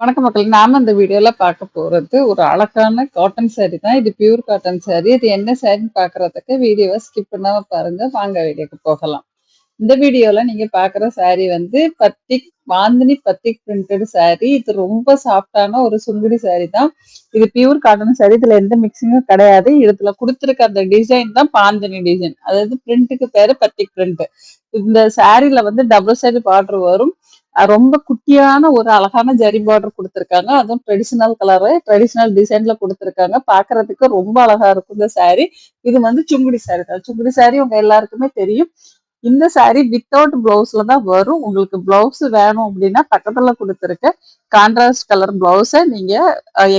வணக்கம் மக்களே. நாம இந்த வீடியோல பார்க்க போறது ஒரு அழகான காட்டன் சாரி தான். இது பியூர் காட்டன் சாரி. இது என்ன சாரின்னு பார்க்கறதுக்கு வீடியோவை ஸ்கிப் பண்ணாம பாருங்க. வாங்க வீடியோக்கு போகலாம். இந்த வீடியோல நீங்க பார்க்குற சாரி வந்து பத்திக் பாந்தினி பத்திக் பிரிண்டட் சாரி. இது ரொம்ப சாஃப்டான ஒரு சுங்குடி சாரி தான். இது பியூர் காட்டன் சாரி. இதுல எந்த மிக்சிங்கும் கிடையாது. இதுல கொடுத்துருக்க அந்த டிசைன் தான் பாந்தினி டிசைன். அதாவது பிரிண்ட்டுக்கு பேரு பத்திக் பிரிண்ட். இந்த சாரில வந்து டபுள் சைடு பார்டர் வரும். ரொம்ப குட்டியான ஒரு அழகான ஜரி பார்டர் கொடுத்துருக்காங்க. அதுவும் ட்ரெடிஷனல் கலரு ட்ரெடிஷனல் டிசைன்ல கொடுத்துருக்காங்க. பார்க்கறதுக்கு ரொம்ப அழகா இருக்கும் இந்த சாரி. இது வந்து சுங்குடி சாரி தான். சுங்குடி சாரி உங்க எல்லாருக்குமே தெரியும். இந்த சாரி வித்தவுட் பிளவுஸ்ல தான் வரும். உங்களுக்கு பிளவுஸ் வேணும் அப்படின்னா பக்கத்துல கொடுத்துருக்க கான்ட்ராஸ்ட் கலர் பிளவுஸை நீங்க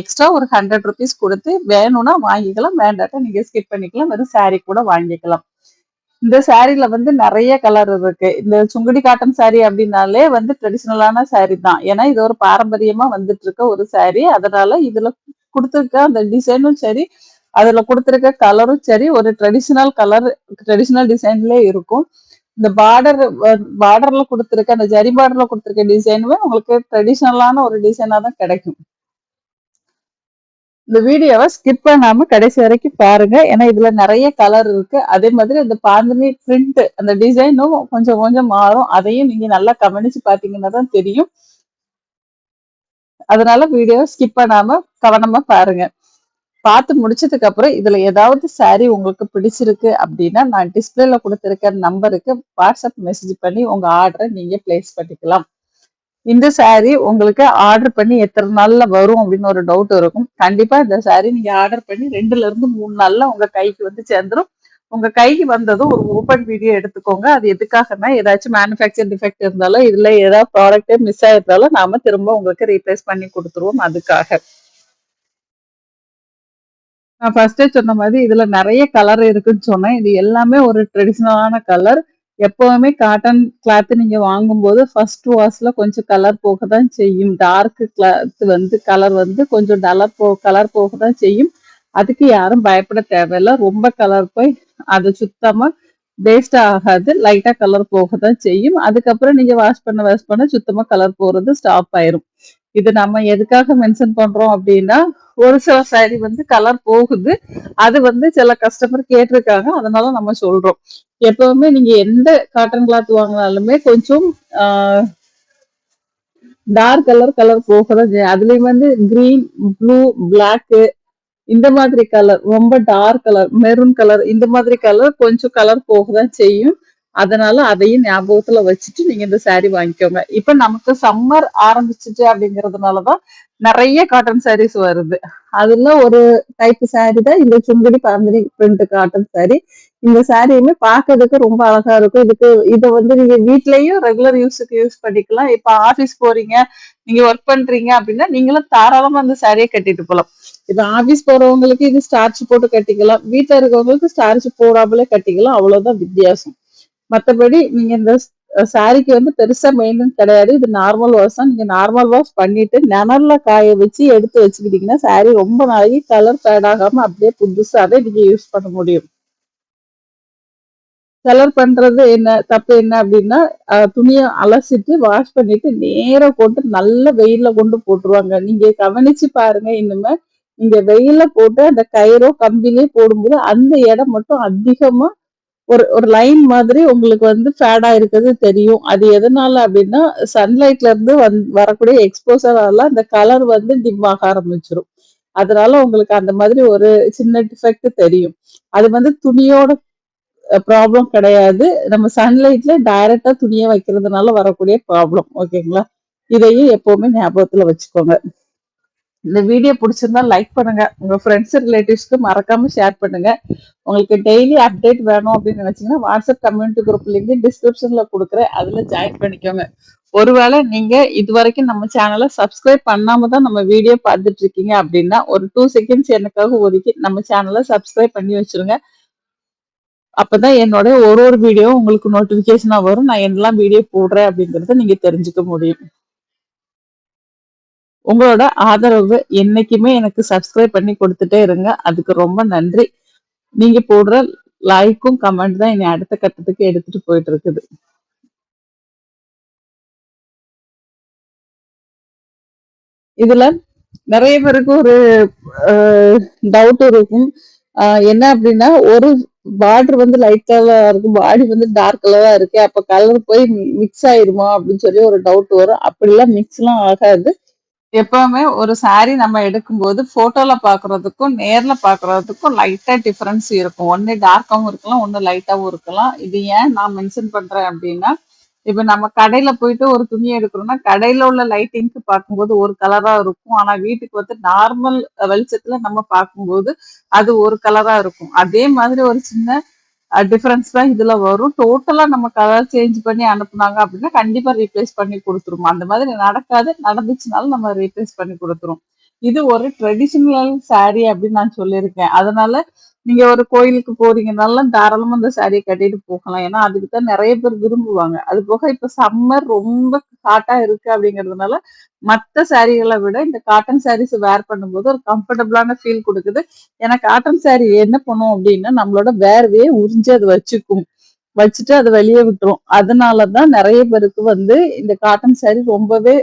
எக்ஸ்ட்ரா ஒரு 100 ருபீஸ் கொடுத்து வேணும்னா வாங்கிக்கலாம். வேண்டாட்டா நீங்க ஸ்கிப் பண்ணிக்கலாம். வெறும் சாரி கூட வாங்கிக்கலாம். இந்த சாரீல வந்து நிறைய கலர் இருக்கு. இந்த சுங்குடி காட்டன் சாரி அப்படின்னாலே வந்து ட்ரெடிஷனலான சாரி தான். ஏன்னா இது ஒரு பாரம்பரியமா வந்துட்டு இருக்க ஒரு சாரி. அதனால இதுல கொடுத்துருக்க அந்த டிசைனும் சரி, அதுல கொடுத்துருக்க கலரும் சரி, ஒரு ட்ரெடிஷனல் கலர் ட்ரெடிஷனல் டிசைன்லயே இருக்கும். இந்த பார்டர்ல கொடுத்துருக்க அந்த ஜரி பார்டர்ல கொடுத்துருக்க டிசைனுமே உங்களுக்கு ட்ரெடிஷனலான ஒரு டிசைனா தான் கிடைக்கும். இந்த வீடியோவை ஸ்கிப் பண்ணாம கடைசி வரைக்கும் பாருங்க. ஏன்னா இதுல நிறைய கலர் இருக்கு. அதே மாதிரி இந்த பாந்தினி பிரிண்ட் அந்த டிசைனும் கொஞ்சம் கொஞ்சம் மாறும். அதையும் நீங்க நல்லா கவனிச்சு பாத்தீங்கன்னா தான் தெரியும். அதனால வீடியோ ஸ்கிப் பண்ணாம கவனமா பாருங்க. பார்த்து முடிச்சதுக்கு அப்புறம் இதுல ஏதாவது சாரி உங்களுக்கு பிடிச்சிருக்கு அப்படின்னா நான் டிஸ்பிளேல கொடுத்திருக்க நம்பருக்கு வாட்ஸ்அப் மெசேஜ் பண்ணி உங்க ஆர்டரை நீங்க பிளேஸ் பண்ணிக்கலாம். இந்த சாரி உங்களுக்கு ஆர்டர் பண்ணி எத்தனை நாள்ல வரும் அப்படின்னு ஒரு டவுட் இருக்கும். கண்டிப்பா இந்த சாரி நீங்க ஆர்டர் பண்ணி 2ல இருந்து 3 நாள்ல உங்க கைக்கு வந்து சேர்ந்துரும். உங்க கைக்கு வந்ததும் ஒரு ஓபன் வீடியோ எடுத்துக்கோங்க. அது எதுக்காகனா ஏதாச்சும் மேனுஃபேக்சர் டிஃபெக்ட் இருந்தாலும் இதுல ஏதாவது ப்ராடக்ட் மிஸ் ஆயிருந்தாலும் நாம திரும்ப உங்களுக்கு ரீப்ளேஸ் பண்ணி கொடுத்துருவோம். அதுக்காக நான் ஃபர்ஸ்டே சொன்ன மாதிரி இதுல நிறைய கலர் இருக்குன்னு சொன்னேன். இது எல்லாமே ஒரு ட்ரெடிஷனலான கலர். எப்பவுமே காட்டன் கிளாத் நீங்க வாங்கும்போது ஃபர்ஸ்ட் வாஷ்ல கொஞ்சம் கலர் போக தான் செய்யும். டார்க் கிளாத் வந்து கலர் வந்து கொஞ்சம் கலர் போக தான் செய்யும். அதுக்கு யாரும் பயப்பட தேவையில்ல. ரொம்ப கலர் போய் அது சுத்தமா வேஸ்ட் ஆகாது. லைட்டா கலர் போக தான் செய்யும். அதுக்கப்புறம் நீங்க வாஷ் பண்ண சுத்தமா கலர் போறது ஸ்டாப் ஆயிரும். இது நம்ம எதுக்காக மென்ஷன் பண்றோம் அப்படின்னா, ஒரு சில சாரி வந்து கலர் போகுது. அது வந்து சில கஸ்டமர் கேட்டிருக்காங்க. அதனால நம்ம சொல்றோம். எப்பவுமே நீங்க எந்த காட்டன் கிளாத் வாங்கினாலுமே கொஞ்சம் டார்க் கலர் போகதான் செய்யும். அதுலயும் வந்து கிரீன், ப்ளூ, பிளாக் இந்த மாதிரி கலர் ரொம்ப டார்க் கலர், மெரூன் கலர் இந்த மாதிரி கலர் கொஞ்சம் கலர் போகதான் செய்யும். அதனால அதையும் ஞாபகத்துல வச்சுட்டு நீங்க இந்த சாரி வாங்கிக்கோங்க. இப்ப நமக்கு சம்மர் ஆரம்பிச்சுட்டு அப்படிங்கறதுனாலதான் நிறைய காட்டன் சாரீஸ் வருது. அதுல ஒரு டைப் சாரி தான் இந்த Sungudi bandhani print cotton sorry. இந்த சாரியுமே பார்க்கிறதுக்கு ரொம்ப அழகா இருக்கும். இதை வந்து நீங்க வீட்லயும் ரெகுலர் யூஸுக்கு யூஸ் பண்ணிக்கலாம். இப்ப ஆபீஸ் போறீங்க, நீங்க ஒர்க் பண்றீங்க அப்படின்னா நீங்களும் தாராளமா அந்த சாரியை கட்டிட்டு போலாம். இப்ப ஆபீஸ் போறவங்களுக்கு இது ஸ்டார்ச் போட்டு கட்டிக்கலாம். வீட்டுல இருக்கவங்களுக்கு ஸ்டார்ச் போடாமலே கட்டிக்கலாம். அவ்வளவுதான் வித்தியாசம். மத்தபடி நீங்க இந்த சாரிக்கு வந்து பெருசா மெயின்டெனன்ஸ் கிடையாது. இது நார்மல் வாஷ் தான். நீங்க நார்மல் வாஷ் பண்ணிட்டு நிழல்ல காய வச்சு எடுத்து வச்சுக்கிட்டீங்கன்னா சாரி ரொம்ப நாளைக்கு கலர் ஃபேட் ஆகாம அப்படியே புதுசாவே நீங்க யூஸ் பண்ண முடியும். கலர் பண்றது தப்பு என்ன அப்படின்னா, துணியை அலசிட்டு வாஷ் பண்ணிட்டு நேரா போட்டு நல்ல வெயில்ல கொண்டு போட்டுருவாங்க. நீங்க கவனிச்சு பாருங்க. இனிமே நீங்க வெயில்ல போட்டு அந்த கயிறோ கம்பிலே போடும்போது அந்த இடம் மட்டும் அதிகமா ஒரு ஒரு லைன் மாதிரி உங்களுக்கு வந்து ஃபேடா இருக்கிறது தெரியும். அது எதனால அப்படின்னா சன்லைட்ல இருந்து வரக்கூடிய எக்ஸ்போசரால அந்த கலர் வந்து டிம் ஆக ஆரம்பிச்சிடும். அதனால உங்களுக்கு அந்த மாதிரி ஒரு சின்ன டிஃபெக்ட் தெரியும். அது வந்து துணியோட ப்ராப்ளம் கிடையாது. நம்ம சன்லைட்ல டைரக்டா துணியை வைக்கிறதுனால வரக்கூடிய ப்ராப்ளம். ஓகேங்களா? இதையும் எப்பவுமே ஞாபகத்துல வச்சுக்கோங்க. இந்த வீடியோ பிடிச்சிருந்தா லைக் பண்ணுங்க. உங்க ஃப்ரெண்ட்ஸ் ரிலேட்டிவ்ஸ்க்கு மறக்காம ஷேர் பண்ணுங்க. உங்களுக்கு டெய்லி அப்டேட் வேணும் அப்படின்னு நினைச்சீங்கன்னா வாட்ஸ்அப் கம்யூனிட்டி குரூப் லிங்க் டிஸ்கிரிப்ஷன்ல கொடுக்குறேன். அதுல ஜாயின் பண்ணிக்கோங்க. ஒருவேளை நீங்க இது வரைக்கும் நம்ம சேனலை சப்ஸ்கிரைப் பண்ணாம தான் நம்ம வீடியோ பார்த்துட்டு இருக்கீங்க அப்படின்னா ஒரு 2 செகண்ட்ஸ் எனக்காக ஒதுக்கி நம்ம சேனலை சப்ஸ்கிரைப் பண்ணி வச்சிருங்க. அப்பதான் என்னோட ஒரு வீடியோ உங்களுக்கு நோட்டிபிகேஷனா வரும். நான் என்னெல்லாம் வீடியோ போடுறேன் அப்படிங்கறத நீங்க தெரிஞ்சுக்க முடியும். உங்களோட ஆதரவு என்னைக்குமே எனக்கு சப்ஸ்கிரைப் பண்ணி கொடுத்துட்டே இருங்க. அதுக்கு ரொம்ப நன்றி. நீங்க போடுற லைக்கும் கமெண்ட் தான் என்னை அடுத்த கட்டத்துக்கு எடுத்துட்டு போயிட்டு இருக்குது. இதுல நிறைய பேருக்கு ஒரு டவுட் இருக்கும். என்ன அப்படின்னா, ஒரு பார்டர் வந்து லைட் கலரா இருக்கும், பாடி வந்து டார்க் கலரா இருக்கு. அப்ப கலர் போய் மிக்ஸ் ஆயிருமா அப்படின்னு சொல்லி ஒரு டவுட் வரும். அப்படிலாம் மிக்ஸ்லாம் ஆகாது. எப்பவுமே ஒரு சாரி நம்ம எடுக்கும்போது போட்டோல பாக்குறதுக்கும் நேர்ல பாக்குறதுக்கும் லைட்டா டிஃபரன்ஸ் இருக்கும். ஒண்ணு டார்க்காவும் இருக்கலாம், ஒண்ணு லைட்டாவும் இருக்கலாம். இது ஏன் நான் மென்ஷன் பண்றேன் அப்படின்னா, இப்ப நம்ம கடையில போயிட்டு ஒரு துணி எடுக்கிறோம்னா, கடையில உள்ள லைட்டிங்க்கு பார்க்கும்போது ஒரு கலரா இருக்கும். ஆனா வீட்டுக்கு வந்து நார்மல் வெளிச்சத்துல நம்ம பார்க்கும்போது அது ஒரு கலரா இருக்கும். அதே மாதிரி ஒரு சின்ன டிஃபரன்ஸ் தான் இதுல வரும். டோட்டலா நம்ம கலர் சேஞ்ச் பண்ணி அனுப்புனாங்க அப்படின்னா, கண்டிப்பா ரீப்ளேஸ் பண்ணி குடுத்துரும். அந்த மாதிரி நடக்காது. நடந்துச்சுனாலும் நம்ம ரீப்ளேஸ் பண்ணி குடுத்துரும். இது ஒரு ட்ரெடிஷனல் சாரி அப்படின்னு நான் சொல்லியிருக்கேன். அதனால நீங்க ஒரு கோயிலுக்கு போறீங்கனாலும் தாராளமா இந்த சாரிய கட்டிட்டு போகலாம். ஏன்னா, அதுக்கு தான் நெறைய பேர் விரும்புவாங்க. அது போக இப்ப சம்மர் ரொம்ப ஹாட்டா இருக்கு அப்படிங்கிறதுனால, மத்த சாரீகள விட இந்த காட்டன் சாரீஸ் வேர் பண்ணும்போது ஒரு கம்ஃபர்டபுளான ஃபீல் குடுக்குது. ஏன்னா காட்டன் சாரி என்ன பண்ணும் அப்படின்னா, நம்மளோட வேர்வைய உறிஞ்சு அது வச்சுக்கும். வச்சுட்டு அத வெளிய விட்டுரும். அதனால தான் நெறைய பேருக்கு வந்து இந்த காட்டன் சாரி ரொம்பவே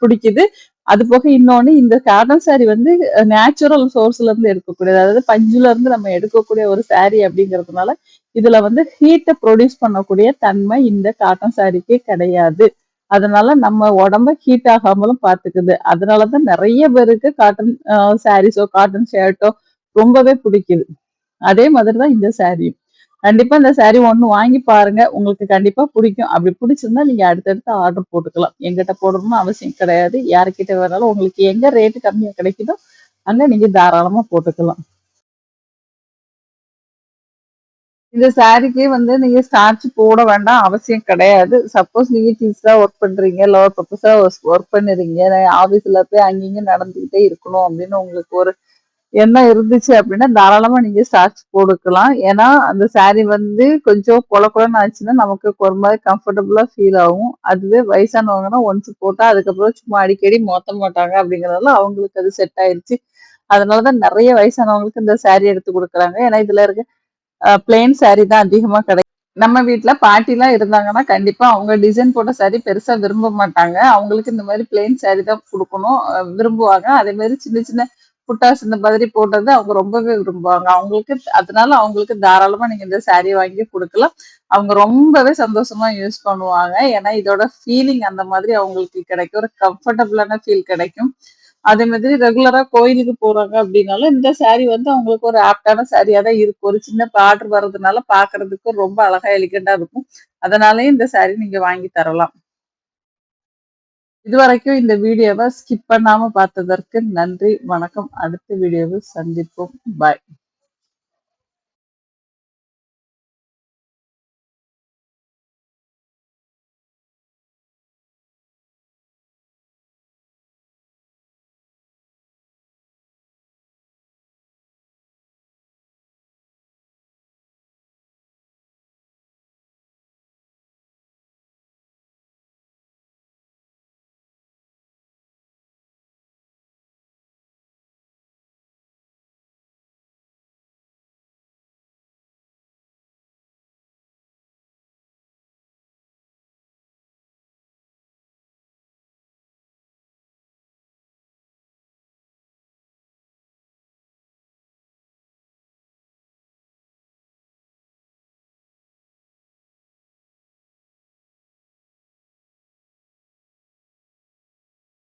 புடிக்குது. அது போக இன்னொன்னு இந்த காட்டன் சாரி வந்து நேச்சுரல் சோர்ஸ்ல இருந்து எடுக்கக்கூடியது. அதாவது பஞ்சுல இருந்து நம்ம எடுக்கக்கூடிய ஒரு சாரி அப்படிங்கிறதுனால, இதுல வந்து ஹீட்ட ப்ரொடியூஸ் பண்ணக்கூடிய தன்மை இந்த காட்டன் சாரிக்கு கிடையாது. அதனால நம்ம உடம்ப ஹீட் ஆகாமலும் பாத்துக்குது. அதனால தான் நெறைய பேருக்கு காட்டன் சாரீஸோ, காட்டன் ஷர்ட்டோ ரொம்பவே பிடிக்குது. அதே மாதிரி தான் இந்த சாரியும். கண்டிப்பா இந்த சாரி ஒண்ணு வாங்கி பாருங்க. உங்களுக்கு கண்டிப்பா பிடிக்கும். அப்படி பிடிச்சிருந்தா நீங்க அடுத்தடுத்து ஆர்டர் போட்டுக்கலாம். என்கிட்ட போடணும்னு அவசியம் கிடையாது. யார்கிட்ட வேணாலும் உங்களுக்கு எங்க ரேட் கம்மியா கிடைக்குதோ, அங்க நீங்க தாராளமா போட்டுக்கலாம். இந்த சாரிக்கு வந்து நீங்க ஸ்டார்ச் போட வேண்டாம் அவசியம் கிடையாது. சப்போஸ் நீங்க டீச்சரா ஒர்க் பண்றீங்க, இல்ல ஒரு ப்ரொஃபஸரா ஒர்க் பண்ணுறீங்க, ஆபீஸ்ல போய் அங்க இங்க நடந்துகிட்டே இருக்கணும் அப்படின்னு உங்களுக்கு ஒரு எண்ணம் இருந்துச்சு அப்படின்னா, தாராளமா நீங்க ஸ்டார்ச் போட்டுக்கலாம். ஏன்னா, அந்த சாரி வந்து கொஞ்சம் கொல கொலன்னு ஆச்சுன்னா, நமக்கு ஒரு மாரி கம்ஃபர்டபுளா ஃபீல் ஆகும். அதுவே வயசானவங்கன்னா ஒன்ஸ் போட்டா, அதுக்கப்புறம் சும்மா அடிக்கடி மாத்த மாட்டாங்க அப்படிங்கிறதால, அவங்களுக்கு அது செட் ஆயிருச்சு. அதனால தான் நெறைய வயசானவங்களுக்கு இந்த சாரி எடுத்து குடுக்குறாங்க. ஏன்னா, இதுல இருக்க பிளெயின் சாரி தான் அதிகமா கிடைக்கும். நம்ம வீட்ல பாட்டிலாம் இருந்தாங்கன்னா, கண்டிப்பா அவங்க டிசைன் போட்ட சாரி பெருசா விரும்ப மாட்டாங்க. அவங்களுக்கு இந்த மாரி பிளெயின் சாரி தான் குடுக்கணும் விரும்புவாங்க. அதே மாரி சின்ன சின்ன புட்டாஸ் இந்த மாதிரி போட்டது அவங்க ரொம்பவே விரும்புவாங்க. அவங்களுக்கு அதனால அவங்களுக்கு தாராளமா நீங்க இந்த சாரிய வாங்கி குடுக்கலாம். அவங்க ரொம்பவே சந்தோஷமா யூஸ் பண்ணுவாங்க. ஏன்னா, இதோட ஃபீலிங் அந்த மாதிரி அவங்களுக்கு கிடைக்கும். ஒரு கம்ஃபர்டபுளான ஃபீல் கிடைக்கும். அதே மாதிரி ரெகுலரா கோயிலுக்கு போறாங்க அப்படின்னாலும், இந்த சாரி வந்து அவங்களுக்கு ஒரு ஆப்ட்டான சாரியா தான் இருக்கும். ஒரு சின்ன பார்டர் வர்றதுனால பார்க்கறதுக்கு ரொம்ப அழகா எலிகன்ட்டா இருக்கும். அதனாலயும் இந்த சாரி நீங்க வாங்கி தரலாம். இதுவரைக்கும் இந்த வீடியோவ ஸ்கிப் பண்ணாம பார்த்ததற்கு நன்றி. வணக்கம். அடுத்த வீடியோவில் சந்திப்போம். பாய்.